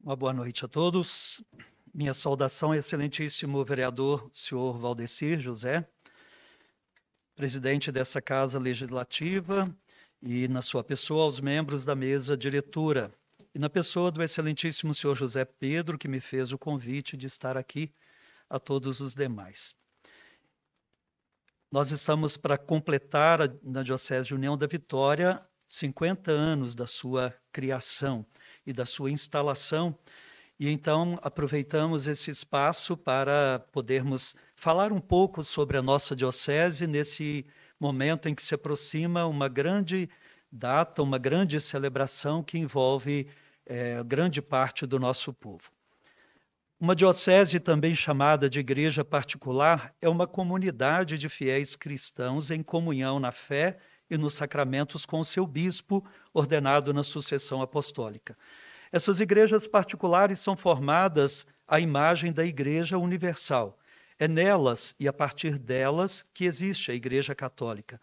Uma boa noite a todos. Minha saudação ao excelentíssimo vereador, senhor Valdecir José, presidente dessa Casa Legislativa, e na sua pessoa aos membros da mesa diretora, e na pessoa do excelentíssimo senhor José Pedro, que me fez o convite de estar aqui, a todos os demais. Nós estamos para completar, na Diocese de União da Vitória, 50 anos da sua criação e da sua instalação, e então aproveitamos esse espaço para podermos falar um pouco sobre a nossa diocese nesse momento em que se aproxima uma grande data, uma grande celebração que envolve grande parte do nosso povo. Uma diocese, também chamada de igreja particular, é uma comunidade de fiéis cristãos em comunhão na fé e nos sacramentos com o seu bispo, ordenado na sucessão apostólica. Essas igrejas particulares são formadas à imagem da Igreja Universal. É nelas e a partir delas que existe a Igreja Católica.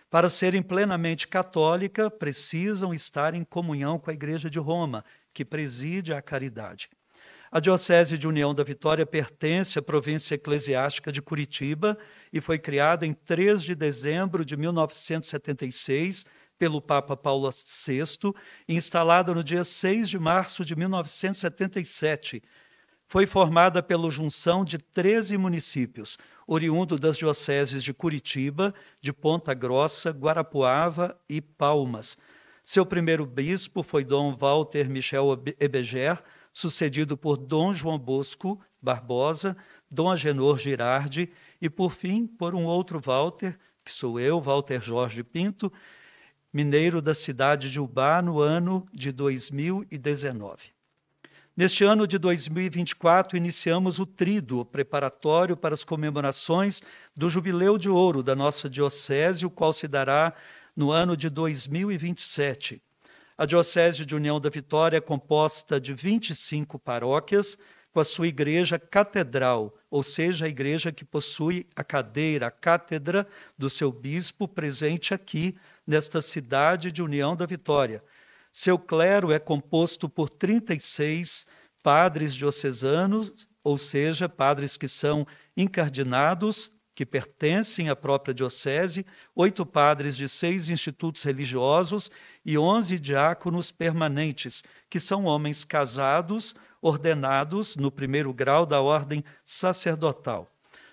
Para serem plenamente católica, precisam estar em comunhão com a Igreja de Roma, que preside a caridade. A Diocese de União da Vitória pertence à província eclesiástica de Curitiba e foi criada em 3 de dezembro de 1976 pelo Papa Paulo VI e instalada no dia 6 de março de 1977. Foi formada pela junção de 13 municípios, oriundo das dioceses de Curitiba, de Ponta Grossa, Guarapuava e Palmas. Seu primeiro bispo foi Dom Walter Michel Ebeger, sucedido por Dom João Bosco Barbosa, Dom Agenor Girardi e, por fim, por um outro Walter, que sou eu, Walter Jorge Pinto, mineiro da cidade de Ubá, no ano de 2019. Neste ano de 2024, iniciamos o tríduo preparatório para as comemorações do Jubileu de Ouro da nossa diocese, o qual se dará no ano de 2027. A Diocese de União da Vitória é composta de 25 paróquias, com a sua igreja catedral, ou seja, a igreja que possui a cadeira, a cátedra do seu bispo presente aqui, nesta cidade de União da Vitória. Seu clero é composto por 36 padres diocesanos, ou seja, padres que são incardinados, que pertencem à própria diocese, 8 padres de 6 institutos religiosos e 11 diáconos permanentes, que são homens casados, ordenados no primeiro grau da ordem sacerdotal.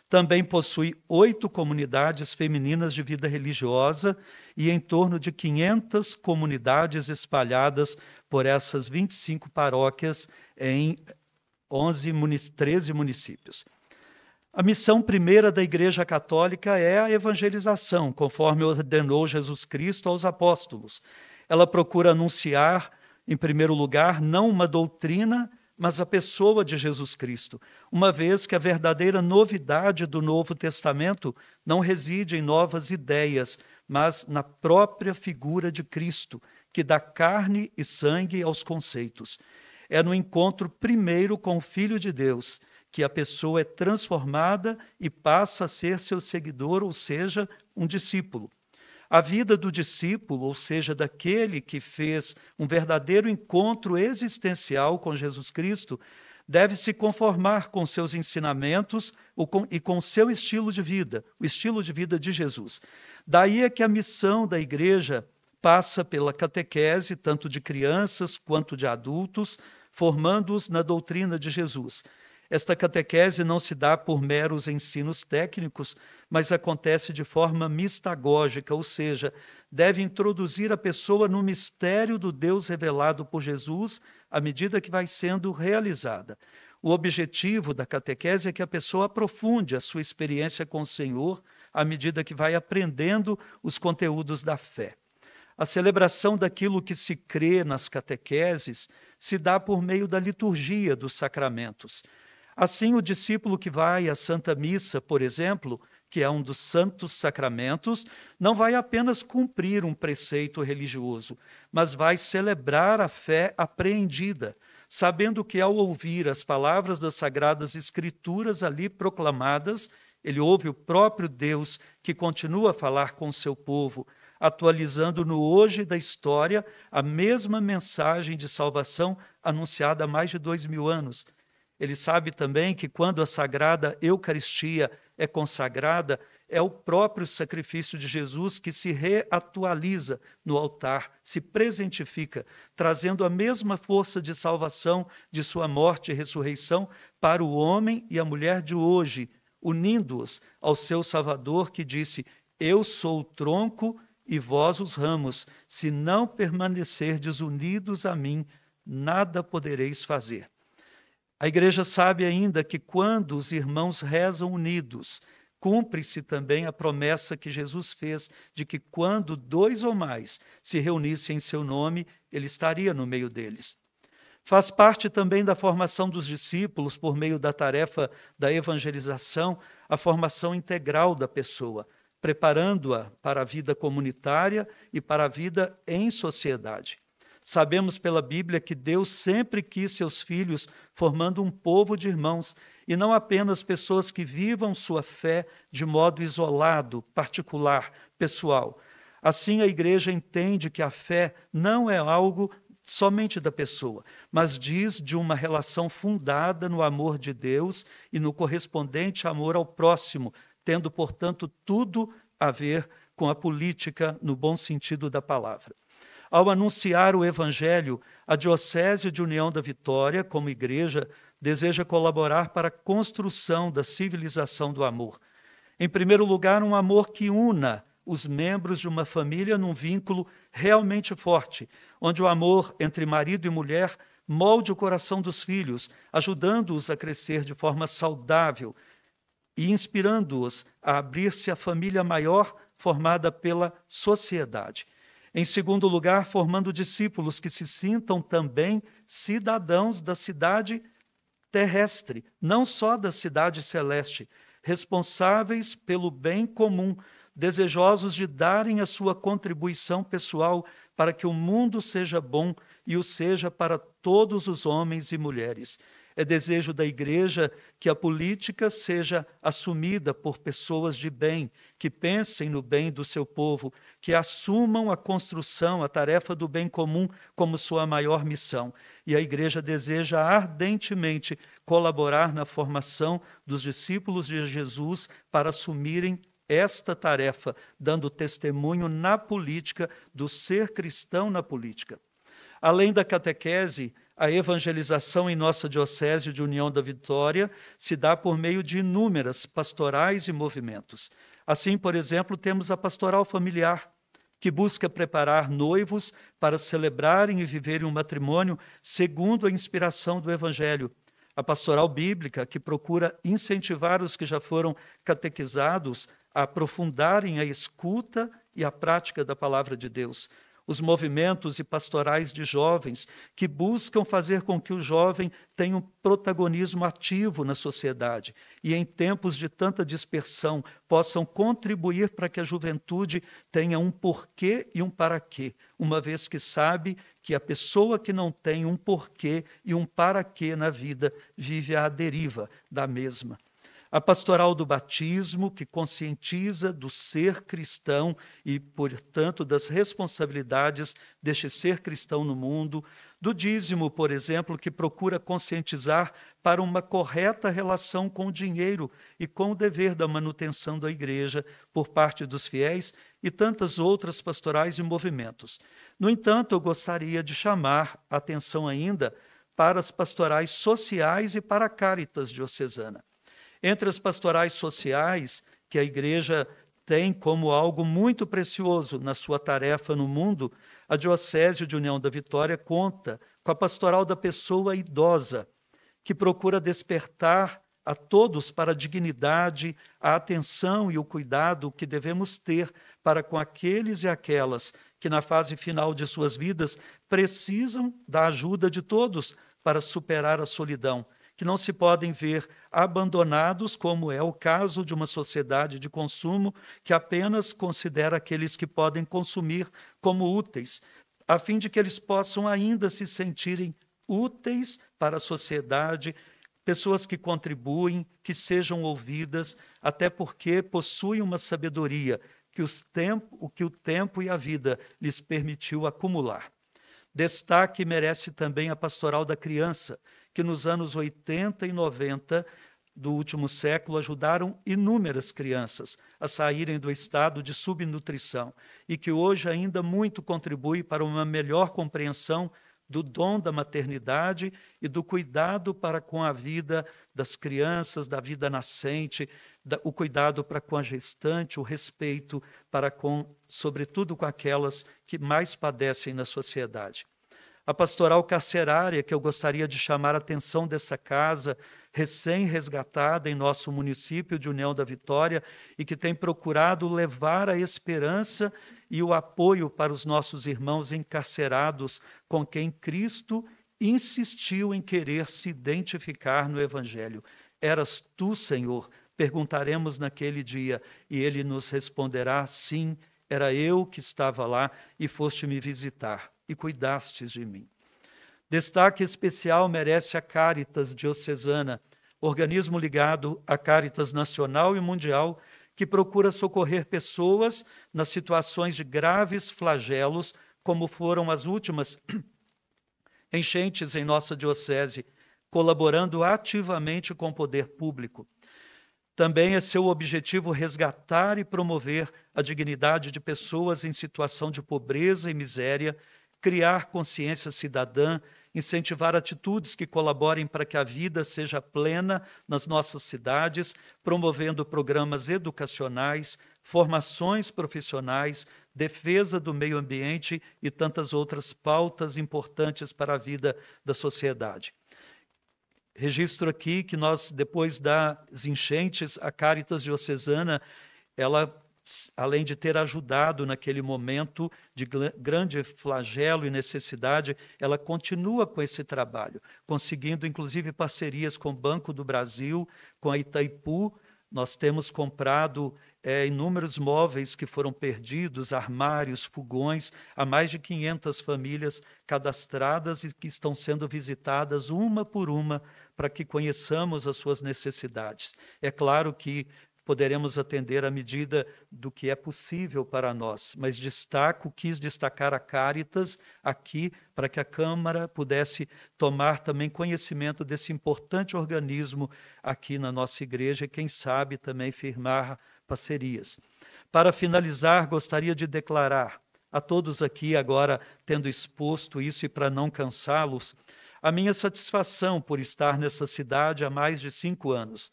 Também possui 8 comunidades femininas de vida religiosa e em torno de 500 comunidades espalhadas por essas 25 paróquias em 13 municípios. A missão primeira da Igreja Católica é a evangelização, conforme ordenou Jesus Cristo aos apóstolos. Ela procura anunciar, em primeiro lugar, não uma doutrina, mas a pessoa de Jesus Cristo, uma vez que a verdadeira novidade do Novo Testamento não reside em novas ideias, mas na própria figura de Cristo, que dá carne e sangue aos conceitos. É no encontro primeiro com o Filho de Deus que a pessoa é transformada e passa a ser seu seguidor, ou seja, um discípulo. A vida do discípulo, ou seja, daquele que fez um verdadeiro encontro existencial com Jesus Cristo, deve se conformar com seus ensinamentos e com seu estilo de vida, o estilo de vida de Jesus. Daí é que a missão da igreja passa pela catequese, tanto de crianças quanto de adultos, formando-os na doutrina de Jesus. Esta catequese não se dá por meros ensinos técnicos, mas acontece de forma mistagógica, ou seja, deve introduzir a pessoa no mistério do Deus revelado por Jesus à medida que vai sendo realizada. O objetivo da catequese é que a pessoa aprofunde a sua experiência com o Senhor à medida que vai aprendendo os conteúdos da fé. A celebração daquilo que se crê nas catequeses se dá por meio da liturgia dos sacramentos. Assim, o discípulo que vai à Santa Missa, por exemplo, que é um dos santos sacramentos, não vai apenas cumprir um preceito religioso, mas vai celebrar a fé apreendida, sabendo que ao ouvir as palavras das Sagradas Escrituras ali proclamadas, Ele ouve o próprio Deus que continua a falar com o seu povo, atualizando no hoje da história a mesma mensagem de salvação anunciada há mais de 2000 anos. Ele sabe também que quando a Sagrada Eucaristia é consagrada, é o próprio sacrifício de Jesus que se reatualiza no altar, se presentifica, trazendo a mesma força de salvação de sua morte e ressurreição para o homem e a mulher de hoje, unindo-os ao seu Salvador que disse: eu sou o tronco e vós os ramos, se não permanecerdes unidos a mim, nada podereis fazer. A Igreja sabe ainda que quando os irmãos rezam unidos, cumpre-se também a promessa que Jesus fez de que quando 2 ou mais se reunissem em seu nome, ele estaria no meio deles. Faz parte também da formação dos discípulos, por meio da tarefa da evangelização, a formação integral da pessoa, preparando-a para a vida comunitária e para a vida em sociedade. Sabemos pela Bíblia que Deus sempre quis seus filhos formando um povo de irmãos, e não apenas pessoas que vivam sua fé de modo isolado, particular, pessoal. Assim, a Igreja entende que a fé não é algo somente da pessoa, mas diz de uma relação fundada no amor de Deus e no correspondente amor ao próximo, tendo, portanto, tudo a ver com a política no bom sentido da palavra. Ao anunciar o Evangelho, a Diocese de União da Vitória, como igreja, deseja colaborar para a construção da civilização do amor. Em primeiro lugar, um amor que una os membros de uma família num vínculo realmente forte, onde o amor entre marido e mulher molde o coração dos filhos, ajudando-os a crescer de forma saudável e inspirando-os a abrir-se à família maior formada pela sociedade. Em segundo lugar, formando discípulos que se sintam também cidadãos da cidade terrestre, não só da cidade celeste, responsáveis pelo bem comum, desejosos de darem a sua contribuição pessoal para que o mundo seja bom e o seja para todos os homens e mulheres. É desejo da Igreja que a política seja assumida por pessoas de bem, que pensem no bem do seu povo, que assumam a construção, a tarefa do bem comum como sua maior missão. E a Igreja deseja ardentemente colaborar na formação dos discípulos de Jesus para assumirem esta tarefa, dando testemunho na política do ser cristão na política. Além da catequese, a evangelização em nossa Diocese de União da Vitória se dá por meio de inúmeras pastorais e movimentos. Assim, por exemplo, temos a pastoral familiar, que busca preparar noivos para celebrarem e viverem um matrimônio segundo a inspiração do Evangelho. A pastoral bíblica, que procura incentivar os que já foram catequizados a aprofundarem a escuta e a prática da palavra de Deus. Os movimentos e pastorais de jovens, que buscam fazer com que o jovem tenha um protagonismo ativo na sociedade e, em tempos de tanta dispersão, possam contribuir para que a juventude tenha um porquê e um para quê, uma vez que sabe que a pessoa que não tem um porquê e um para quê na vida vive à deriva da mesma. A pastoral do batismo, que conscientiza do ser cristão e, portanto, das responsabilidades deste ser cristão no mundo. Do dízimo, por exemplo, que procura conscientizar para uma correta relação com o dinheiro e com o dever da manutenção da igreja por parte dos fiéis, e tantas outras pastorais e movimentos. No entanto, eu gostaria de chamar a atenção ainda para as pastorais sociais e para a Caritas diocesana. Entre as pastorais sociais, que a Igreja tem como algo muito precioso na sua tarefa no mundo, a Diocese de União da Vitória conta com a pastoral da pessoa idosa, que procura despertar a todos para a dignidade, a atenção e o cuidado que devemos ter para com aqueles e aquelas que, na fase final de suas vidas, precisam da ajuda de todos para superar a solidão, que não se podem ver abandonados, como é o caso de uma sociedade de consumo que apenas considera aqueles que podem consumir como úteis, a fim de que eles possam ainda se sentirem úteis para a sociedade, pessoas que contribuem, que sejam ouvidas, até porque possuem uma sabedoria que o tempo e a vida lhes permitiu acumular. Destaque merece também a Pastoral da Criança, que nos anos 80 e 90 do último século ajudaram inúmeras crianças a saírem do estado de subnutrição e que hoje ainda muito contribui para uma melhor compreensão do dom da maternidade e do cuidado para com a vida das crianças, da vida nascente, o cuidado para com a gestante, o respeito para com, sobretudo, com aquelas que mais padecem na sociedade. A pastoral carcerária, que eu gostaria de chamar a atenção dessa casa, recém-resgatada em nosso município de União da Vitória e que tem procurado levar a esperança e o apoio para os nossos irmãos encarcerados com quem Cristo insistiu em querer se identificar no Evangelho. Eras tu, Senhor? Perguntaremos naquele dia e ele nos responderá, sim, era eu que estava lá e foste me visitar e cuidastes de mim. Destaque especial merece a Caritas Diocesana, organismo ligado à Caritas Nacional e Mundial, que procura socorrer pessoas nas situações de graves flagelos, como foram as últimas enchentes em nossa diocese, colaborando ativamente com o poder público. Também é seu objetivo resgatar e promover a dignidade de pessoas em situação de pobreza e miséria, criar consciência cidadã, incentivar atitudes que colaborem para que a vida seja plena nas nossas cidades, promovendo programas educacionais, formações profissionais, defesa do meio ambiente e tantas outras pautas importantes para a vida da sociedade. Registro aqui que nós, depois das enchentes, a Caritas Diocesana, ela, além de ter ajudado naquele momento de grande flagelo e necessidade, ela continua com esse trabalho, conseguindo inclusive parcerias com o Banco do Brasil, com a Itaipu. Nós temos comprado inúmeros móveis que foram perdidos, armários, fogões, a mais de 500 famílias cadastradas e que estão sendo visitadas uma por uma para que conheçamos as suas necessidades. É claro que poderemos atender à medida do que é possível para nós, mas quis destacar a Caritas aqui para que a Câmara pudesse tomar também conhecimento desse importante organismo aqui na nossa igreja e, quem sabe, também firmar parcerias. Para finalizar, gostaria de declarar a todos aqui, agora tendo exposto isso e para não cansá-los, a minha satisfação por estar nessa cidade há mais de 5 anos.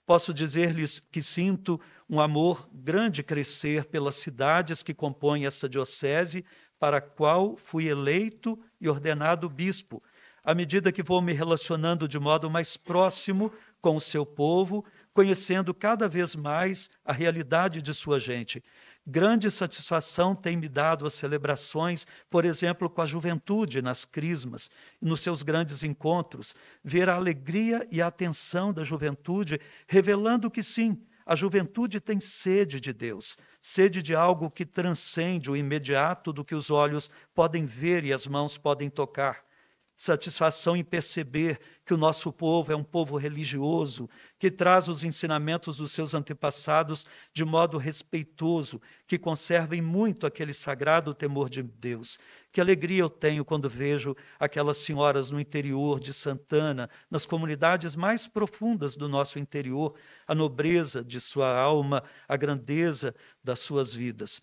Posso dizer-lhes que sinto um amor grande crescer pelas cidades que compõem esta diocese, para a qual fui eleito e ordenado bispo, à medida que vou me relacionando de modo mais próximo com o seu povo, conhecendo cada vez mais a realidade de sua gente. Grande satisfação tem me dado as celebrações, por exemplo, com a juventude nas crismas, nos seus grandes encontros, ver a alegria e a atenção da juventude, revelando que sim, a juventude tem sede de Deus, sede de algo que transcende o imediato do que os olhos podem ver e as mãos podem tocar. Satisfação em perceber que o nosso povo é um povo religioso, que traz os ensinamentos dos seus antepassados de modo respeitoso, que conservem muito aquele sagrado temor de Deus. Que alegria eu tenho quando vejo aquelas senhoras no interior de Santana, nas comunidades mais profundas do nosso interior, a nobreza de sua alma, a grandeza das suas vidas.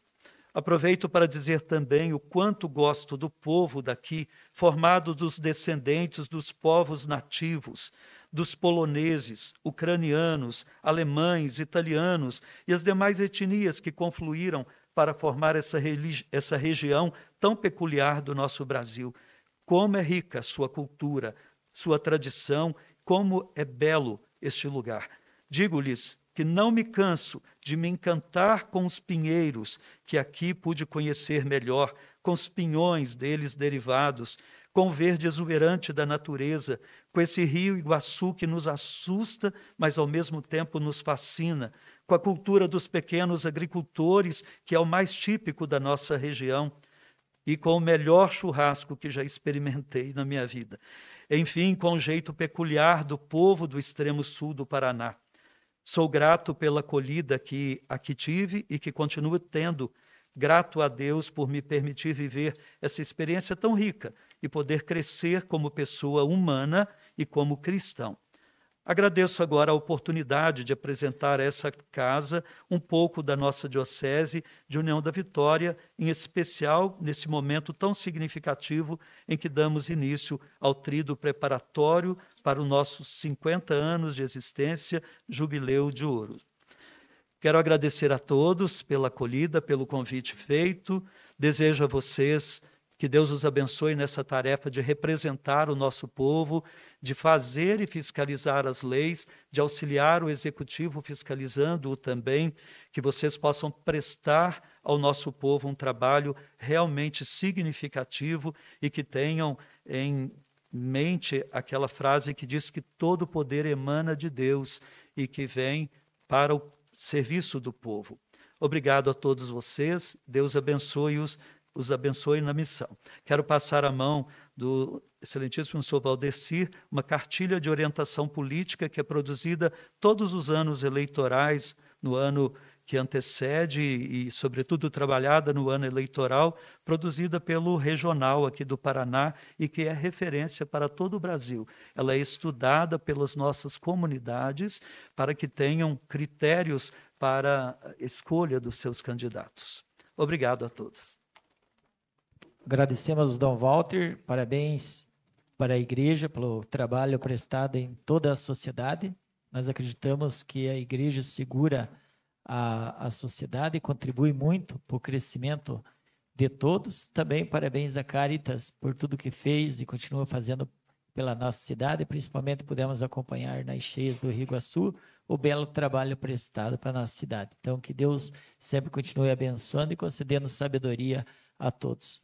Aproveito para dizer também o quanto gosto do povo daqui, formado dos descendentes dos povos nativos, dos poloneses, ucranianos, alemães, italianos e as demais etnias que confluíram para formar essa região tão peculiar do nosso Brasil. Como é rica a sua cultura, sua tradição, como é belo este lugar. Digo-lhes que não me canso de me encantar com os pinheiros que aqui pude conhecer melhor, com os pinhões deles derivados, com o verde exuberante da natureza, com esse rio Iguaçu que nos assusta, mas ao mesmo tempo nos fascina, com a cultura dos pequenos agricultores, que é o mais típico da nossa região. e com o melhor churrasco que já experimentei na minha vida. Enfim, com o jeito peculiar do povo do extremo sul do Paraná. Sou grato pela acolhida que aqui tive e que continuo tendo. Grato a Deus por me permitir viver essa experiência tão rica e poder crescer como pessoa humana e como cristão. Agradeço agora a oportunidade de apresentar a essa casa um pouco da nossa Diocese de União da Vitória, em especial nesse momento tão significativo em que damos início ao tríduo preparatório para os nossos 50 anos de existência, Jubileu de Ouro. Quero agradecer a todos pela acolhida, pelo convite feito. Desejo a vocês que Deus os abençoe nessa tarefa de representar o nosso povo, de fazer e fiscalizar as leis, de auxiliar o executivo fiscalizando-o também, que vocês possam prestar ao nosso povo um trabalho realmente significativo e que tenham em mente aquela frase que diz que todo poder emana de Deus e que vem para o serviço do povo. Obrigado a todos vocês, Deus abençoe-os, os abençoe na missão. Quero passar a mão do excelentíssimo senhor Valdecir, uma cartilha de orientação política que é produzida todos os anos eleitorais, no ano que antecede e, sobretudo, trabalhada no ano eleitoral, produzida pelo regional aqui do Paraná e que é referência para todo o Brasil. Ela é estudada pelas nossas comunidades para que tenham critérios para a escolha dos seus candidatos. Obrigado a todos. Agradecemos, Dom Walter, parabéns para a igreja pelo trabalho prestado em toda a sociedade. Nós acreditamos que a igreja segura a sociedade e contribui muito para o crescimento de todos. Também parabéns a Caritas por tudo que fez e continua fazendo pela nossa cidade, principalmente pudemos acompanhar nas cheias do Rio Iguaçu o belo trabalho prestado para a nossa cidade. Então, que Deus sempre continue abençoando e concedendo sabedoria a todos.